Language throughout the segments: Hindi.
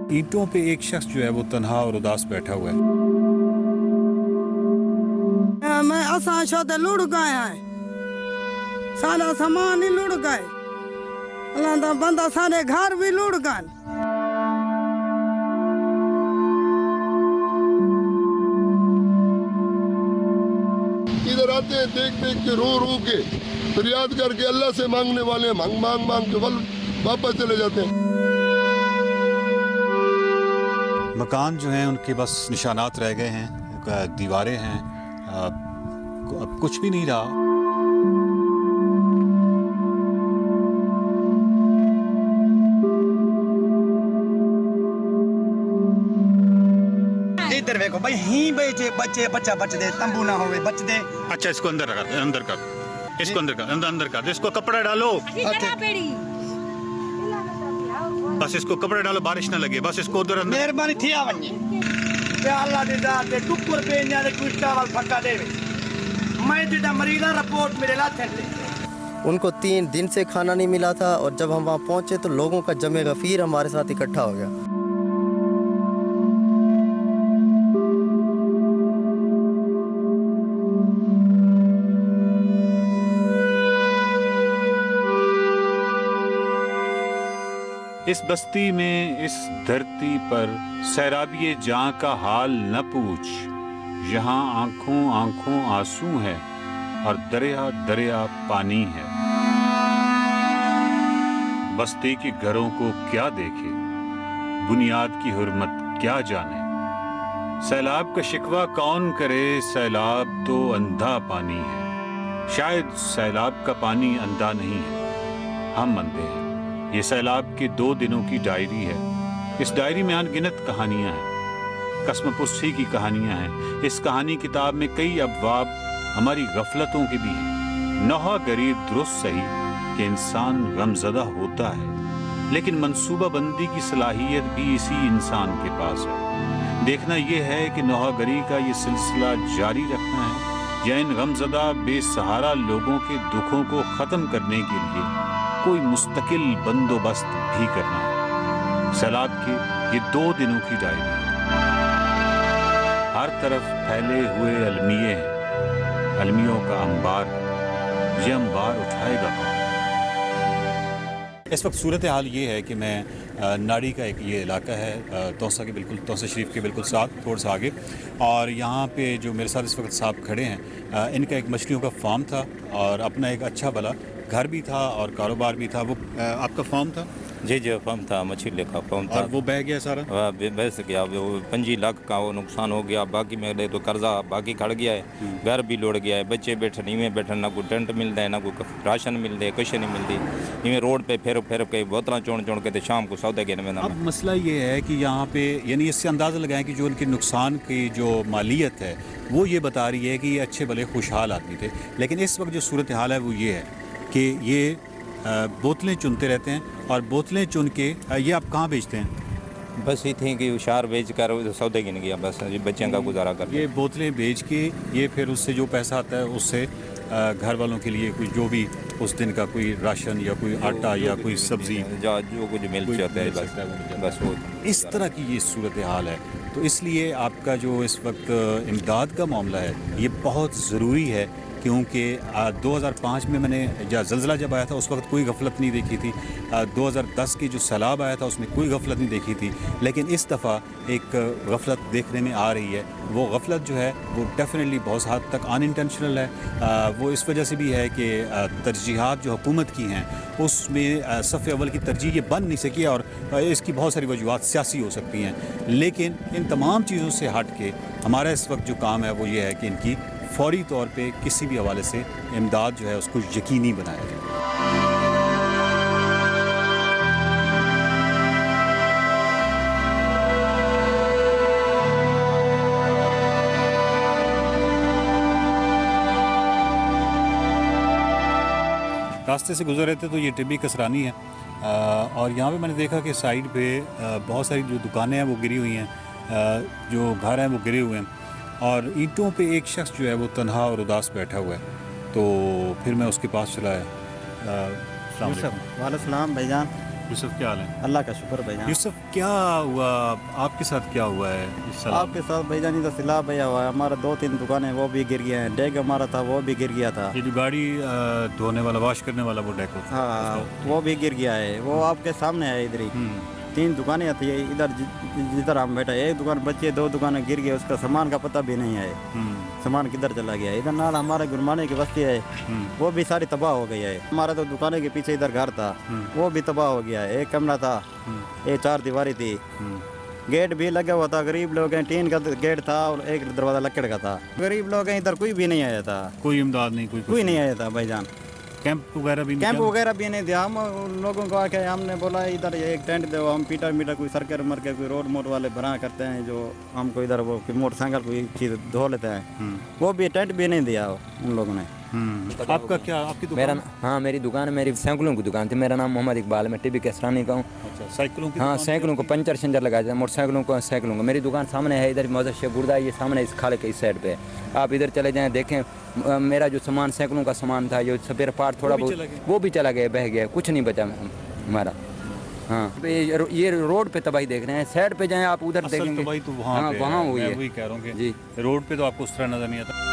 ईंटों पे एक शख्स जो है वो तन्हा और उदास बैठा हुआ है। मैं असा शोते लुढ़ गए हैं, सारा सामान ही लुढ़ गए, अल्लाह बंदा सारे घर भी लुढ़ गए। इधर आते हैं देख देख के रो रो के फरियाद करके अल्लाह से मांगने वाले मांग मांग मांग के वापस चले जाते हैं। मकान जो हैं उनके बस निशानात रह गए हैं, दीवारें हैं, अब कुछ भी नहीं रहा। इधर देखो भाई, ही बचे बच्चे बच्चा बच दे, तंबू ना होवे बच दे। अच्छा, इसको अंदर कर, अंदर कर, इसको अंदर कर, अंदर कर, इसको कपड़ा डालो, बस इसको कपड़ा डालो, बारिश ना लगे, बस इसको उधर। मेहरबानी थी आवनी ते अल्लाह दी जात ते टुकुर पे न्या दे कुछ चावल फक्का देवे। मैं जिदा मरीजा रिपोर्ट मेरे लाथ है। उनको 3 दिन से खाना नहीं मिला था और जब हम वहाँ पहुँचे तो लोगों का जमे गफीर हमारे साथ इकट्ठा हो गया। इस बस्ती में, इस धरती पर सैराबिये जां का हाल न पूछ। यहाँ आंखों आंखों आंसू है और दरिया दरिया पानी है। बस्ती के घरों को क्या देखे, बुनियाद की हुर्मत क्या जाने। सैलाब का शिकवा कौन करे, सैलाब तो अंधा पानी है। शायद सैलाब का पानी अंधा नहीं है, हम अंधे हैं। ये सैलाब के 2 दिनों की डायरी है। इस डायरी में अनगिनत कहानियां हैं, कसमपुस्सी की कहानियां हैं। इस कहानी किताब में कई अबवाब हमारी गफलतों के भी हैं। नौहा गरीब दुरुस्त सही कि इंसान गमज़दा होता है, लेकिन मंसूबाबंदी की सलाहियत भी इसी इंसान के पास है। देखना यह है कि नौहागरी का ये सिलसिला जारी रखना है या इन गमज़दा बेसहारा लोगों के दुखों को ख़त्म करने के लिए कोई मुस्तकिल बंदोबस्त भी करना है। सैलाब के ये 2 दिनों की डायरी है। हर तरफ फैले हुए अलमिये हैं, अलमियों का अंबार, ये अंबार उठाएगा कौन? इस वक्त सूरत हाल ये है कि मैं नाड़ी का एक ये इलाका है, तौसा के बिल्कुल, तौसा शरीफ के बिल्कुल साथ, थोड़ा सा आगे, और यहाँ पे जो मेरे साथ इस वक्त साहब खड़े हैं, इनका एक मछलियों का फार्म था और अपना एक अच्छा भला घर भी था और कारोबार भी था। वो आपका फार्म था? जी जी, फार्म था, मछली का फार्म था। और वो बह गया सारा? बह गया, वो 25 लाख का वो नुकसान हो गया। बाकी मेरे तो कर्जा बाकी खड़ गया है, घर भी लुढ़ गया है, बच्चे बैठे नहीं बैठे, ना कोई टेंट मिलता है, ना कोई राशन मिलता है, कुछ नहीं मिलती। इवें रोड पे फिर के बोतल चोड़ के शाम को सौदा गिन में। अब मसला ये है कि यहाँ पे, यानी इससे अंदाज़ा लगाएं कि जो उनके नुकसान की जो मालियत है वो ये बता रही है कि ये अच्छे भले खुशहाल आदमी थे, लेकिन इस वक्त जो सूरत हाल है वो ये है कि ये बोतलें चुनते रहते हैं और बोतलें चुन के ये आप कहाँ बेचते हैं? बस ये थी कि उशार बेच कर सौदे गिन गया, बस बच्चों का गुजारा कर। ये बोतलें बेच के ये फिर उससे जो पैसा आता है उससे घर वालों के लिए कोई जो भी उस दिन का कोई राशन या कोई आटा या कोई सब्जी जो कुछ मिल जाता है, बस वो इस तरह की ये सूरत हाल है। तो इसलिए आपका जो इस वक्त इमदाद का मामला है ये बहुत ज़रूरी है, क्योंकि 2005 में मैंने ज़लज़ला जब आया था उस वक्त कोई गफलत नहीं देखी थी। 2010 की जो सैलाब आया था उसमें कोई गफलत नहीं देखी थी, लेकिन इस दफ़ा एक गफलत देखने में आ रही है। वो गफलत जो है वो डेफिनेटली बहुत हद तक अनइंटेंशनल है। वो इस वजह से भी है कि तरजीहात जो हुकूमत की हैं उसमें सफ़े अव्वल की तरजीह ये बन नहीं सकी और इसकी बहुत सारी वजूहात सियासी हो सकती हैं। लेकिन इन तमाम चीज़ों से हट के हमारा इस वक्त जो काम है वो ये है कि इनकी फौरी तौर पे किसी भी हवाले से इमदाद जो है उसको यकीनी बनाया जाए। रास्ते से गुजर रहे थे तो ये टिब्बी कसरानी है और यहाँ पे मैंने देखा कि साइड पे बहुत सारी जो दुकानें हैं वो गिरी हुई हैं, जो घर हैं वो गिरे हुए हैं और ईंटों पे एक शख्स जो है वो तन्हा और उदास बैठा हुआ है। तो फिर मैं उसके पास चला आया। वालेकुम सलाम भाईजान। यूसुफ क्या हाल है? अल्लाह का शुक्र भाईजान। यूसुफ क्या हुआ, आपके साथ क्या हुआ है इस साल? आपके साथ भाईजान इधर सिला भैया हुआ है, हमारा 2-3 दुकानें वो भी गिर गए हैं, डेक हमारा था वो भी गिर गया था। ये जो गाड़ी धोने वाला, वॉश करने वाला वो डेको, हाँ वो भी गिर गया है, वो आपके सामने है इधर ही। 3 दुकानें आती है इधर जिधर हम बैठे, एक दुकान बच्चे 2 दुकानें गिर गए, उसका सामान का पता भी नहीं है, सामान किधर चला गया। इधर नाल हमारे गुरमाने की बस्ती है, वो भी सारी तबाह हो गई है। हमारा तो दुकानें के पीछे इधर घर था, वो भी तबाह हो गया है। एक कमरा था, एक 4 दीवारी थी, गेट भी लगा हुआ था। गरीब लोग हैं, टीन का गेट था और एक दरवाजा लकड़ का था। गरीब लोग हैं, इधर कोई भी नहीं आया था, कोई इमदाद नहीं, कोई नहीं आया था भाईजान। कैंप वगैरह भी कैंप वगैरह भी नहीं दिया। हम उन लोगों को आके हमने बोला इधर एक टेंट दो, हम पीटा मीटा कोई सरकार मर के कोई रोड मोड वाले बना करते हैं जो हमको इधर वो मोटरसाइकिल कोई चीज़ धो लेते हैं, वो भी टेंट भी नहीं दिया उन लोगों ने। आपका क्या, आपकी मेरा दुकान? हाँ मेरी दुकान है, मेरी साइकिलों की दुकान थी। मेरा नाम मोहम्मद इकबाल, मैं टीबी केसरानी का हूँ। अच्छा, साइकिलों की हाँ दुकान? साइकिलों को पंचर शंचर लगाया जाता है, मोटरसाइकिलों को साइकिलों को। मेरी दुकान सामने है, इधर मौजूद शेख गुर्दा, ये सामने इस खाले के इस साइड पे है। आप इधर चले जाएँ देखें, मेरा जो सामान साइकिलों का सामान था, जो स्पेयर पार्ट थोड़ा बहुत वो भी चला गया, बह गया, कुछ नहीं बचा हमारा। हाँ ये रोड पे तबाही देख रहे हैं, साइड पे जाएँ आप उधर देखेंगे तबाही तो वहाँ हाँ पे वहाँ है। हुई मैं है वही कह रहा हूँ कि जी। रोड पे तो आपको उस तरह नजर नहीं आता।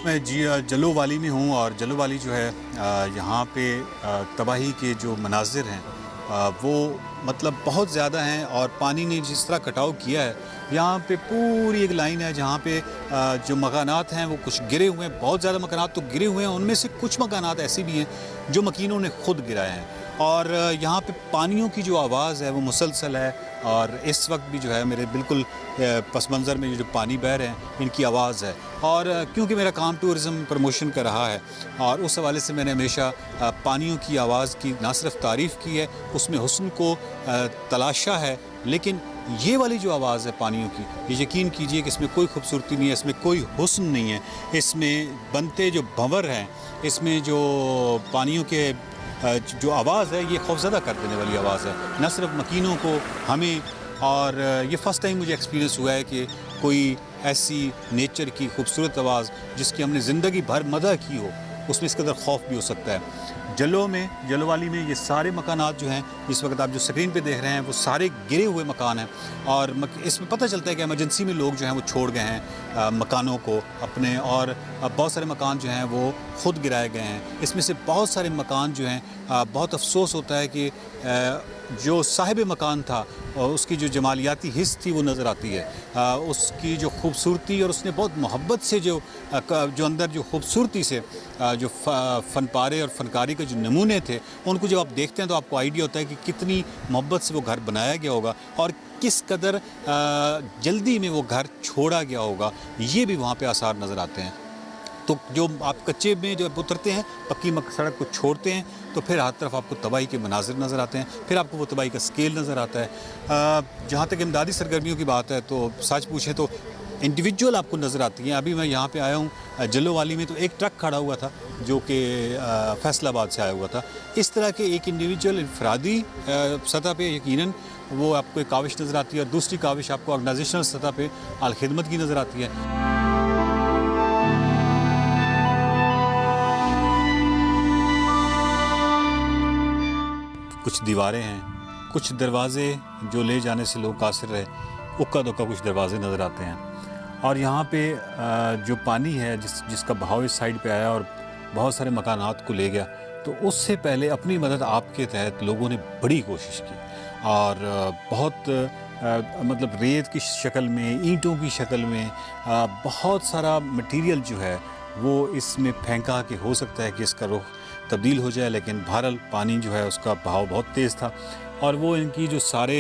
मैं जलोवाली में हूँ और जलोवाली जो है यहाँ पे तबाही के जो मनाजिर हैं वो मतलब बहुत ज़्यादा हैं। और पानी ने जिस तरह कटाव किया है, यहाँ पे पूरी एक लाइन है जहाँ पे जो मकानात हैं वो कुछ गिरे हुए हैं, बहुत ज़्यादा मकानात तो गिरे हुए हैं। उनमें से कुछ मकानात ऐसे भी हैं जो मकीनों ने खुद गिराए हैं। और यहाँ पे पानियों की जो आवाज़ है वो मुसलसल है। और इस वक्त भी जो है मेरे बिल्कुल पस मंज़र में जो पानी बह रहे हैं, इनकी आवाज़ है। और क्योंकि मेरा काम टूरिज़म प्रमोशन का रहा है और उस हवाले से मैंने हमेशा पानियों की आवाज़ की ना सिर्फ तारीफ़ की है, उसमें हुस्न को तलाशा है। लेकिन ये वाली जो आवाज़ है पानियों की, ये यकीन कीजिए कि इसमें कोई खूबसूरती नहीं है, इसमें कोई हुस्न नहीं है। इसमें बनते जो भंवर हैं, इसमें जो पानियों के जो आवाज़ है, ये खौफज़दा कर देने वाली आवाज़ है, न सिर्फ मकीनों को, हमें। और ये फ़र्स्ट टाइम मुझे एक्सपीरियंस हुआ है कि कोई ऐसी नेचर की खूबसूरत आवाज़ जिसकी हमने ज़िंदगी भर मदह की हो, उसमें इस कदर खौफ भी हो सकता है। जलोवाली में ये सारे मकानात जो हैं, इस वक्त आप जो स्क्रीन पे देख रहे हैं, वो सारे गिरे हुए मकान हैं। और इसमें पता चलता है कि इमरजेंसी में लोग जो हैं वो छोड़ गए हैं मकानों को अपने, और बहुत सारे मकान जो हैं वो ख़ुद गिराए गए हैं। इसमें से बहुत सारे मकान जो हैं, बहुत अफसोस होता है कि जो साहिब मकान था और उसकी जो जमालियाती हिस्स थी वो नज़र आती है, उसकी जो खूबसूरती, और उसने बहुत मोहब्बत से जो अंदर जो खूबसूरती से जो फ़न पारे और फ़नकारी के जो नमूने थे, उनको जब आप देखते हैं तो आपको आइडिया होता है कि कितनी मोहब्बत से वो घर बनाया गया होगा और किस कदर जल्दी में वो घर छोड़ा गया होगा। ये भी वहाँ पे आसार नज़र आते हैं। तो जो आप कच्चे में जब उतरते हैं, पक्की सड़क को छोड़ते हैं, तो फिर हर तरफ आपको तबाही के मनाजिर नज़र आते हैं, फिर आपको वो तबाही का स्केल नज़र आता है। जहाँ तक इमदादी सरगर्मियों की बात है, तो सच पूछे तो इंडिविजुअल आपको नज़र आती हैं। अभी मैं यहाँ पे आया हूँ जलोवाली में, तो एक ट्रक खड़ा हुआ था जो कि फैसलाबाद से आया हुआ था। इस तरह के एक इंडिविजुअल इनफरादी सतह पे यकीनन वो आपको एक काविश नज़र आती है, और दूसरी काविश आपको ऑर्गेनाइजेशनल सतह पे अल खिदमत की नज़र आती है। कुछ दीवारें हैं, कुछ दरवाज़े जो ले जाने से लोग कासिर रहे, उक्का दुक्का कुछ दरवाज़े नज़र आते हैं। और यहाँ पे जो पानी है जिसका बहाव इस साइड पे आया और बहुत सारे मकानात को ले गया, तो उससे पहले अपनी मदद आपके तहत लोगों ने बड़ी कोशिश की और बहुत मतलब रेत की शक्ल में, ईंटों की शक्ल में बहुत सारा मटेरियल जो है वो इसमें फेंका कि हो सकता है कि इसका रुख तब्दील हो जाए। लेकिन बहरहाल पानी जो है उसका बहाव बहुत तेज़ था, और वो इनकी जो सारे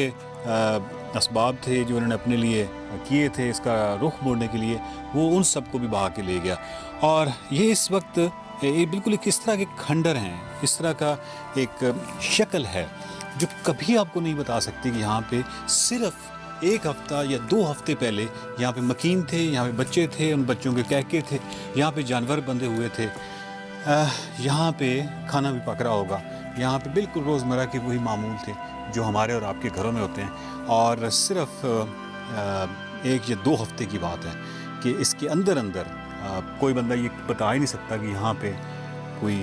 असबाब थे जो इन्होंने अपने लिए किए थे इसका रुख मोड़ने के लिए, वो उन सब को भी बहा के ले गया। और ये इस वक्त ये बिल्कुल किस तरह के खंडर हैं, इस तरह का एक शक्ल है जो कभी आपको नहीं बता सकती कि यहाँ पे सिर्फ 1 हफ़्ता या 2 हफ़्ते पहले यहाँ पे मकीन थे, यहाँ पे बच्चे थे, उन बच्चों के कहके थे, यहाँ पे जानवर बंधे हुए थे, यहाँ पे खाना भी पक रहा होगा, यहाँ पे बिल्कुल रोज़मर्रा के वही मामूल थे। जो हमारे और आपके घरों में होते हैं। और सिर्फ 1 या 2 हफ्ते की बात है कि इसके अंदर अंदर कोई बंदा ये बता ही नहीं सकता कि यहाँ पे कोई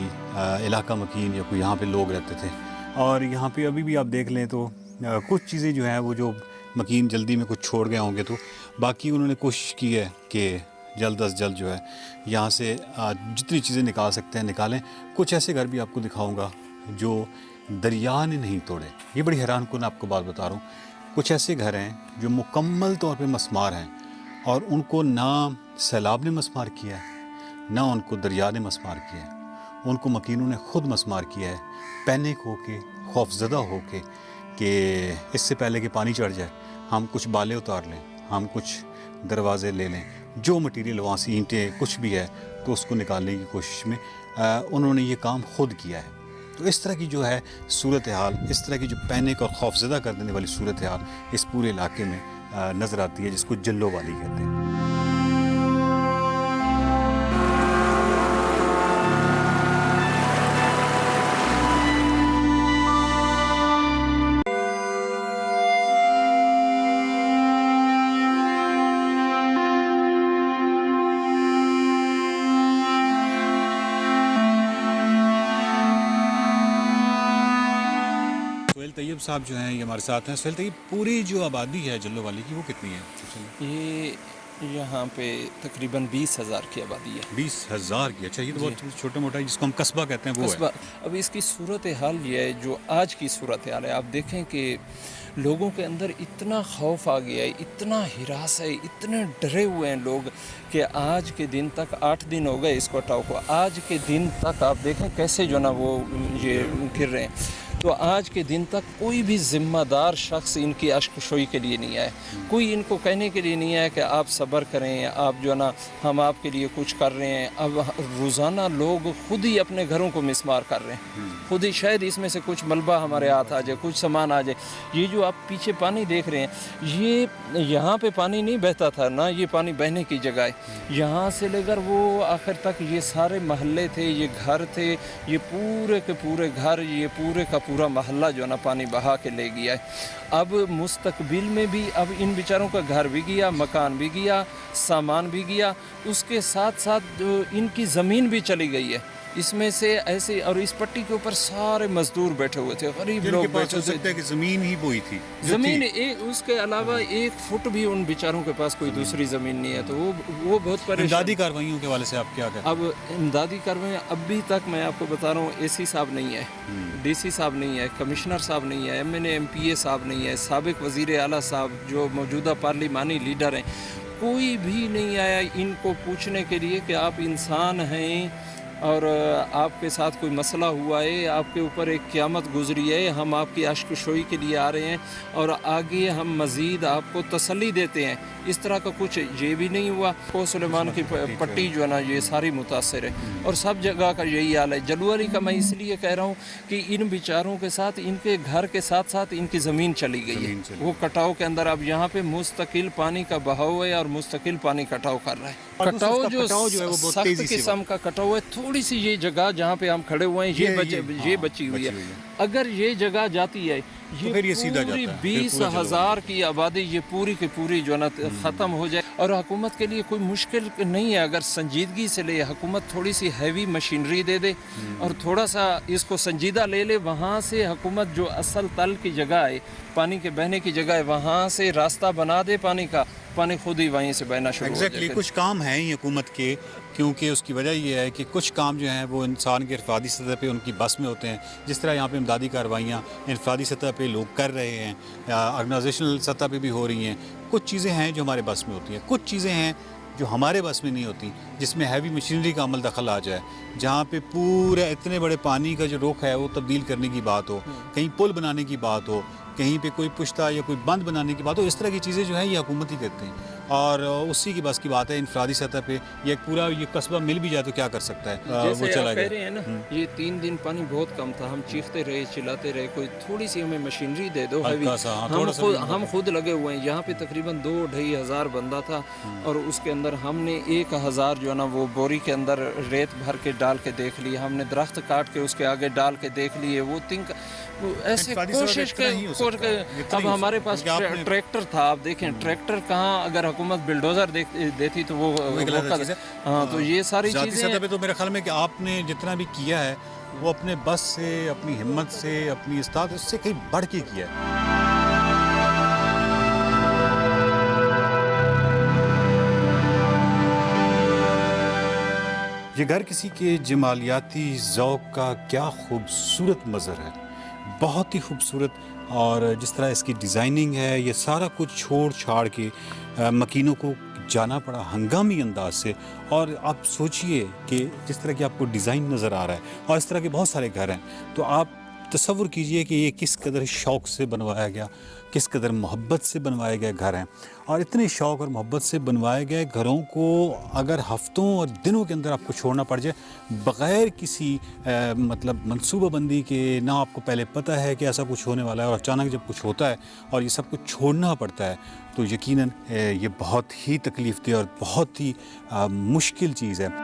इलाका मकीन या कोई यहाँ पे लोग रहते थे। और यहाँ पे अभी भी आप देख लें तो कुछ चीज़ें जो हैं वो जो मकीन जल्दी में कुछ छोड़ गए होंगे, तो बाकी उन्होंने कोशिश की है कि जल्द अज जल्द जो है यहाँ से जितनी चीज़ें निकाल सकते हैं निकालें। कुछ ऐसे घर भी आपको दिखाऊंगा जो दरिया ने नहीं तोड़े। ये बड़ी हैरान कुन आपको बात बता रहा हूँ। कुछ ऐसे घर हैं जो मुकम्मल तौर पे मस्मार हैं और उनको ना सैलाब ने मस्मार किया है ना उनको दरिया ने मस्मार किया है। उनको मकीनों ने ख़ुद मस्मार किया है, पैनिक होके, खौफजदा होके कि इससे पहले कि पानी चढ़ जाए हम कुछ बाले उतार लें, हम कुछ दरवाज़े ले लें, जो मटीरियल वहाँ से ईंटें कुछ भी है तो उसको निकालने की कोशिश में उन्होंने ये काम ख़ुद किया है। तो इस तरह की जो है सूरत हाल, इस तरह की जो पैनिक और खौफजदा कर देने वाली सूरत हाल इस पूरे इलाके में नज़र आती है, जिसको जल्लो वाली कहते हैं। तैयब साहब जो हैं ये हमारे साथ हैं। सुहेल तैयब, पूरी जो आबादी है जल्लो वाली की वो कितनी है? ये यहाँ पे तकरीबन 20,000 की आबादी है। 20,000 की? अच्छा, ये तो बहुत छोटा मोटा जिसको हम कस्बा कहते हैं वो है। अब इसकी सूरत हाल ये है, जो आज की सूरत हाल है, आप देखें कि लोगों के अंदर इतना खौफ आ गया है, इतना हिरास है, इतने डरे हुए हैं लोग कि आज के दिन तक 8 दिन हो गए इसको हटाओ को, आज के दिन तक आप देखें कैसे जो ना वो ये गिर रहे हैं। तो आज के दिन तक कोई भी ज़िम्मेदार शख्स इनकी अश्कशोई के लिए नहीं आया, कोई इनको कहने के लिए नहीं आया कि आप सब्र करें, आप जो ना हम आपके लिए कुछ कर रहे हैं। अब रोज़ाना लोग खुद ही अपने घरों को मिसमार कर रहे हैं, खुद ही शायद इसमें से कुछ मलबा हमारे हाथ आ जाए, कुछ सामान आ जाए। ये जो आप पीछे पानी देख रहे हैं, ये यहाँ पे पानी नहीं बहता था ना, ये पानी बहने की जगह है। यहाँ से लेकर वो आखिर तक ये सारे महल्ले थे, ये घर थे, ये पूरे के पूरे घर, ये पूरे का पूरा महल्ला जो ना पानी बहा के ले गया है। अब मुस्तकबिल में भी अब इन बेचारों का घर भी गया, मकान भी गया, सामान भी गया, उसके साथ साथ इनकी ज़मीन भी चली गई है इसमें से ऐसे। और इस पट्टी के ऊपर सारे मजदूर बैठे हुए थे, गरीब लोग बैठे हुए थे कि ज़मीन ही बोई थी, ज़मीन एक, उसके अलावा 1 फुट भी उन बेचारों के पास कोई दूसरी ज़मीन नहीं है। तो वो बहुत परेशान। इमदादी कार्रवाइयों के हवाले से आप क्या कहते हैं? अब इमदादी कार्रवाइयाँ अभी तक मैं आपको बता रहा हूँ, AC साहब नहीं है, DC साहब नहीं है, कमिश्नर साहब नहीं है, MNA MPA साहब नहीं है, साबिक वज़ीर आला साहब जो मौजूदा पार्लिमानी लीडर हैं, कोई भी नहीं आया इनको पूछने के लिए कि आप इंसान हैं और आपके साथ कोई मसला हुआ है, आपके ऊपर एक क़यामत गुजरी है, हम आपकी अश्कशोई के लिए आ रहे हैं और आगे हम मज़ीद आपको तसल्ली देते हैं। इस तरह का कुछ ये भी नहीं हुआ। को सुलेमान की पट्टी जो है ना, ये सारी मुतासर है और सब जगह का यही हाल है। जलवाली का मैं इसलिए कह रहा हूँ कि इन बेचारों के साथ इनके घर के साथ साथ इनकी ज़मीन चली गई है, वो कटाव के अंदर। अब यहाँ पे मुस्तकिल पानी का बहाव है और मुस्तकिल पानी कटाव कर रहा है। कटाव जो है वो सख्त किस्म का कटाव है। थोड़ी सी ये जगह जहाँ पे हम खड़े हुए हैं ये बची हुई है। अगर ये जगह जाती है, ये फिर ये सीधा पूरी जाता है, 20,000 की आबादी ये पूरी की पूरी जो ना ख़त्म हो जाए। और हुकूमत के लिए कोई मुश्किल नहीं है, अगर संजीदगी से ले, हुकूमत थोड़ी सी हैवी मशीनरी दे दे और थोड़ा सा इसको संजीदा ले ले, वहाँ से हुकूमत जो असल तल की जगह है, पानी के बहने की जगह है, वहाँ से रास्ता बना दे पानी का, पानी खुद ही वहीं से बहना शुरू हो जाए। कुछ काम हैं ही हुकूमत के, क्योंकि उसकी वजह यह है कि कुछ काम जो हैं वो इंसान के इनफरादी सतह पे उनकी बस में होते हैं। जिस तरह यहाँ पे इमदादी कार्रवाइयाँ इनफरादी सतह पे लोग कर रहे हैं, ऑर्गेनाइजेशनल सतह पे भी हो रही हैं। कुछ चीज़ें हैं जो हमारे बस में होती हैं, कुछ चीज़ें हैं जो हमारे बस में नहीं होती, जिसमें हैवी मशीनरी का अमल दखल आ जाए, जहाँ पे पूरे इतने बड़े पानी का जो रुख है वो तब्दील करने की बात हो, कहीं पुल बनाने की बात हो, कहीं पे कोई पुश्ता या कोई बंद बनाने की बात हो। इस तरह की चीज़ें जो हैं ये हुकूमत ही करते हैं। और उसी की बस की बात है, इनफरादी सतह पे ये पूरा ये कस्बा मिल भी जाए तो क्या कर सकता है, वो जैसे चला आप कह रहे गया। हैं ना, ये 3 दिन पानी बहुत कम था, हम चीखते रहे, चिल्लाते रहे, कोई थोड़ी सी हमें मशीनरी दे दो, हल्का सा, हाँ, थोड़ा सा भी हम खुद लगे हुए हैं। यहाँ पे तकरीबन 2-2.5 हज़ार बंदा था और उसके अंदर हमने 1000 जो है ना वो बोरी के अंदर रेत भर के डाल के देख ली, हमने दरख्त काट के उसके आगे डाल के देख लिए। वो ऐसे इनफरादी सतह पे कोशिश इतना ही हो सकता है, इतना अब ही हो हमारे सकता है, पास क्योंकि आपने- ट्रैक्टर था, आप देखें ट्रैक्टर कहाँ, अगर हुकूमत बिल्डोजर देती तो वो वही गलत चीज़ है। हाँ, तो ये सारी ज़ाती चीज़ें सतह पे तो मेरे ख्याल में कि आपने जितना भी किया है वो अपने बस से, अपनी हिम्मत से, अपनी इस्तात उससे कहीं बढ़ के किया है। ये घर किसी के जमालियाती ज़ौक़ का क्या खूबसूरत मज़र है, बहुत ही खूबसूरत। और जिस तरह इसकी डिज़ाइनिंग है, ये सारा कुछ छोड़ छाड़ के मकीनों को जाना पड़ा हंगामी अंदाज से। और आप सोचिए कि जिस तरह की आपको डिज़ाइन नज़र आ रहा है और इस तरह के बहुत सारे घर हैं, तो आप तसव्वुर कीजिए कि ये किस कदर शौक़ से बनवाया गया, किस कदर मोहब्बत से बनवाए गए घर हैं। और इतने शौक़ और मोहब्बत से बनवाए गए घरों को अगर हफ्तों और दिनों के अंदर आपको छोड़ना पड़ जाए बग़ैर किसी मतलब मनसूबाबंदी के, ना आपको पहले पता है कि ऐसा कुछ होने वाला है और अचानक जब कुछ होता है और ये सब कुछ छोड़ना पड़ता है, तो यकीनन ये बहुत ही तकलीफ़देह और बहुत ही मुश्किल चीज़ है।